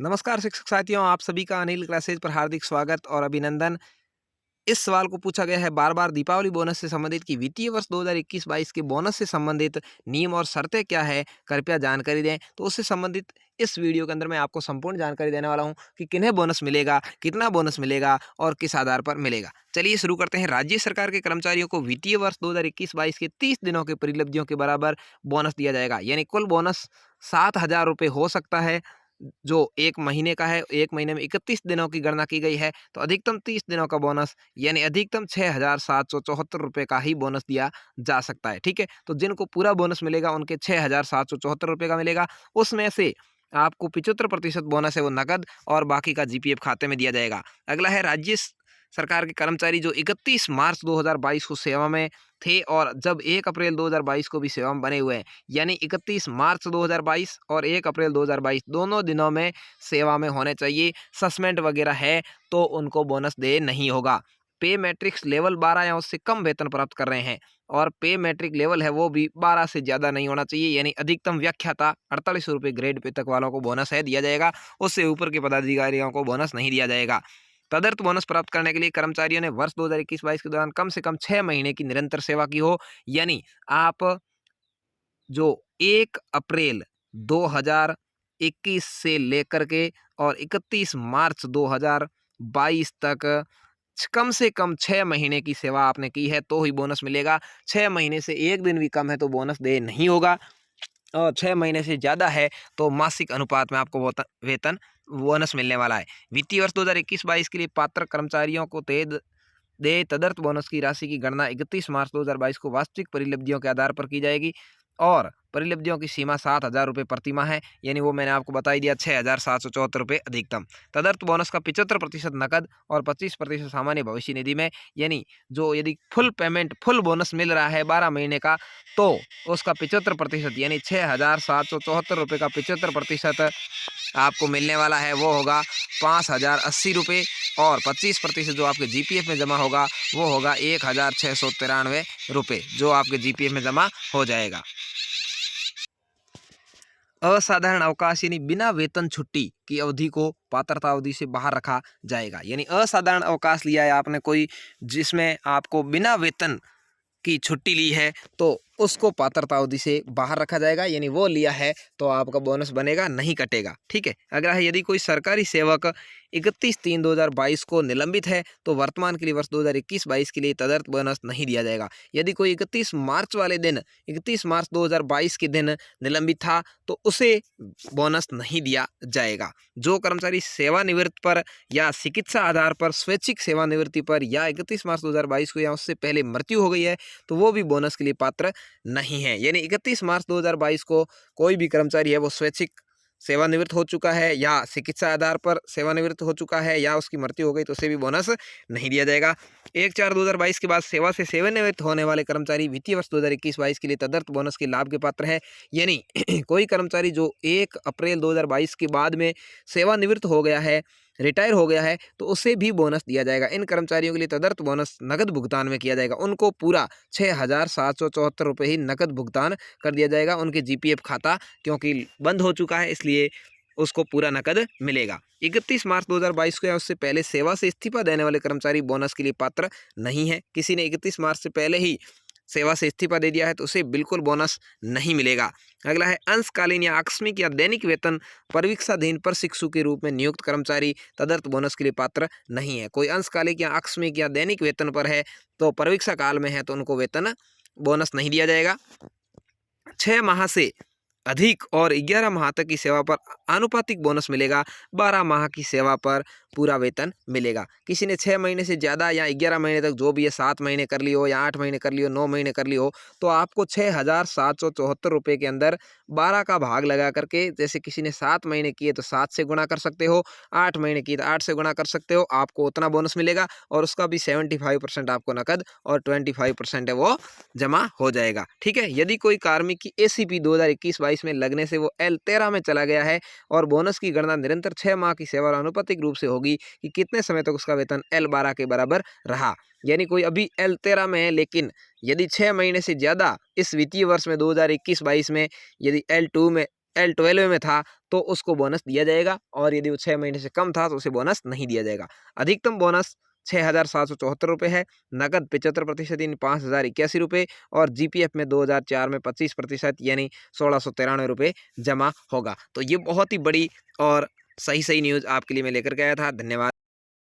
नमस्कार शिक्षक साथियों, आप सभी का अनिल क्लासेज पर हार्दिक स्वागत और अभिनंदन। इस सवाल को पूछा गया है बार-बार दीपावली बोनस से संबंधित कि वित्तीय वर्ष 2021-22 के बोनस से संबंधित नियम और शर्तें क्या है? कृपया जानकारी दें। तो उससे संबंधित इस वीडियो के अंदर मैं आपको संपूर्ण जानकारी देने वाला हूँ कि किन्हें बोनस मिलेगा, कितना बोनस मिलेगा और किस आधार पर मिलेगा। चलिए शुरू करते हैं। राज्य सरकार के कर्मचारियों को वित्तीय वर्ष 2021-22 के 30 दिनों के परिलब्धियों के बराबर बोनस दिया जाएगा। यानी कुल बोनस 7,000 रुपए हो सकता है, जो 1 महीने का है। 1 महीने में 31 दिनों की गणना की गई है, तो अधिकतम 30 दिनों का बोनस यानी अधिकतम 6,774 रुपए का ही बोनस दिया जा सकता है, ठीक है? तो जिनको पूरा बोनस मिलेगा उनके 6,774 रुपए का मिलेगा। उसमें से आपको 75% बोनस है वो नकद और बाकी का जीपीएफ खाते में दिया जाएगा। अगला है राज्य सरकार के कर्मचारी जो 31 मार्च 2022 को सेवा में थे और जब 1 अप्रैल 2022 को भी सेवा में बने हुए हैं, यानी 31 मार्च 2022 और 1 अप्रैल 2022 दोनों दिनों में सेवा में होने चाहिए। सस्पेंड वगैरह है तो उनको बोनस दे नहीं होगा। पे मैट्रिक्स लेवल 12 या उससे कम वेतन प्राप्त कर रहे हैं और पे मैट्रिक लेवल है वो भी 12 से ज़्यादा नहीं होना चाहिए, यानी अधिकतम व्याख्याता 48 रुपये ग्रेड पे तक वालों को बोनस है दिया जाएगा। उससे ऊपर के पदाधिकारियों को बोनस नहीं दिया जाएगा। तदर्थ बोनस प्राप्त करने के लिए कर्मचारियों ने वर्ष 2021-22 के दौरान कम से कम 6 महीने की निरंतर सेवा की हो। यानी आप जो 1 अप्रैल 2021 से लेकर के और 31 मार्च 2022 तक कम से कम 6 महीने की सेवा आपने की है तो ही बोनस मिलेगा। 6 महीने से 1 दिन भी कम है तो बोनस दे नहीं होगा और 6 महीने से ज़्यादा है तो मासिक अनुपात में आपको वेतन बोनस मिलने वाला है। वित्तीय वर्ष 2021-22 के लिए पात्र कर्मचारियों को तदर्थ बोनस की राशि की गणना 31 मार्च 2022 को वास्तविक परिलब्धियों के आधार पर की जाएगी और परिलब्धियों की सीमा 7,000 रुपये प्रतिमाह है, यानी वो मैंने आपको बता ही दिया, 6,774 रुपये अधिकतम। तदर्थ बोनस का 75% नकद और 25% सामान्य भविष्य निधि में, यानी जो यदि फुल पेमेंट फुल बोनस मिल रहा है 12 महीने का तो उसका 75% यानी 6,774 रुपये का 75% आपको मिलने वाला है वो होगा 5,080 रुपये और 25% जो आपके जीपीएफ में जमा होगा वो होगा 1,693 रुपये, जो आपके जीपीएफ में जमा हो जाएगा। असाधारण अवकाश यानी बिना वेतन छुट्टी की अवधि को पात्रता अवधि से बाहर रखा जाएगा। यानी असाधारण अवकाश लिया है आपने कोई जिसमें आपको बिना वेतन की छुट्टी ली है तो उसको पात्रता अवधि से बाहर रखा जाएगा, यानी वो लिया है तो आपका बोनस बनेगा, नहीं कटेगा, ठीक है। अगला है यदि कोई सरकारी सेवक 31/3/2022 को निलंबित है तो वर्तमान के लिए वर्ष 2021-22 के लिए तदर्थ बोनस नहीं दिया जाएगा। यदि कोई 31 मार्च वाले दिन 31 मार्च 2022 के दिन निलंबित था तो उसे बोनस नहीं दिया जाएगा। जो कर्मचारी सेवानिवृत्त पर या चिकित्सा आधार पर स्वैच्छिक सेवानिवृत्ति पर या 31 मार्च 2022 को या उससे पहले मृत्यु हो गई है तो वो भी बोनस के लिए पात्र नहीं है। यानी 31 मार्च 2022 को कोई भी कर्मचारी है वो स्वैच्छिक सेवानिवृत्त हो चुका है या चिकित्सा आधार पर सेवानिवृत्त हो चुका है या उसकी मृत्यु हो गई तो उसे भी बोनस नहीं दिया जाएगा। 1/4/2022 के बाद सेवा से सेवानिवृत्त होने वाले कर्मचारी वित्तीय वर्ष 2021-22 के लिए तदर्थ बोनस के लाभ के पात्र है। यानी कोई कर्मचारी जो 1 अप्रैल 2022 के बाद में सेवानिवृत्त हो गया है, रिटायर हो गया है, तो उसे भी बोनस दिया जाएगा। इन कर्मचारियों के लिए तदर्थ बोनस नकद भुगतान में किया जाएगा। उनको पूरा 6,774 रुपये ही नकद भुगतान कर दिया जाएगा। उनके जीपीएफ खाता क्योंकि बंद हो चुका है इसलिए उसको पूरा नकद मिलेगा। 31 मार्च 2022 को या उससे पहले सेवा से इस्तीफा देने वाले कर्मचारी बोनस के लिए पात्र नहीं है। किसी ने 31 मार्च से पहले ही सेवा से इस्तीफा दे दिया है तो उसे बिल्कुल बोनस नहीं मिलेगा। अगला है अंशकालीन या आकस्मिक या दैनिक वेतन परिवीक्षाधीन पर शिक्षु के रूप में नियुक्त कर्मचारी तदर्थ बोनस के लिए पात्र नहीं है। कोई अंशकालिक या आकस्मिक या दैनिक वेतन पर है तो परिवीक्षा काल में है तो उनको वेतन बोनस नहीं दिया जाएगा। 6 माह से अधिक और 11 माह तक की सेवा पर आनुपातिक बोनस मिलेगा। 12 माह की सेवा पर पूरा वेतन मिलेगा। किसी ने 6 महीने से ज़्यादा या 11 महीने तक जो भी है 7 महीने कर ली हो या 8 महीने कर ली हो 9 महीने कर ली हो तो आपको 6,774 रुपये के अंदर 12 का भाग लगा करके, जैसे किसी ने 7 महीने किए तो 7 से गुणा कर सकते हो, 8 महीने किए तो 8 से गुणा कर सकते हो, आपको उतना बोनस मिलेगा और उसका भी 75% आपको नकद और 25% है वो जमा हो जाएगा, ठीक है। यदि कोई कार्मिक की एसीपी 2021-22 में लगने से वो L13 में चला गया है और बोनस की गणना निरंतर 6 माह की सेवा और आनुपातिक रूप से होगी कि कितने समय तक उसका वेतन L12 के बराबर रहा। यानी कोई अभी L13 में है लेकिन यदि 6 महीने से ज़्यादा इस वित्तीय वर्ष में 2021-22 में यदि L12 में था तो उसको बोनस दिया जाएगा, और यदि वो 6 महीने से कम था तो उसे बोनस नहीं दिया जाएगा। अधिकतम बोनस 6,774 रुपये है, नकद 75% यानी 5,081 रुपये, और जीपीएफ में 2004 में 25% यानी 1,693 रुपये जमा होगा। तो ये बहुत ही बड़ी और सही न्यूज़ आपके लिए मैं लेकर के आया था। धन्यवाद।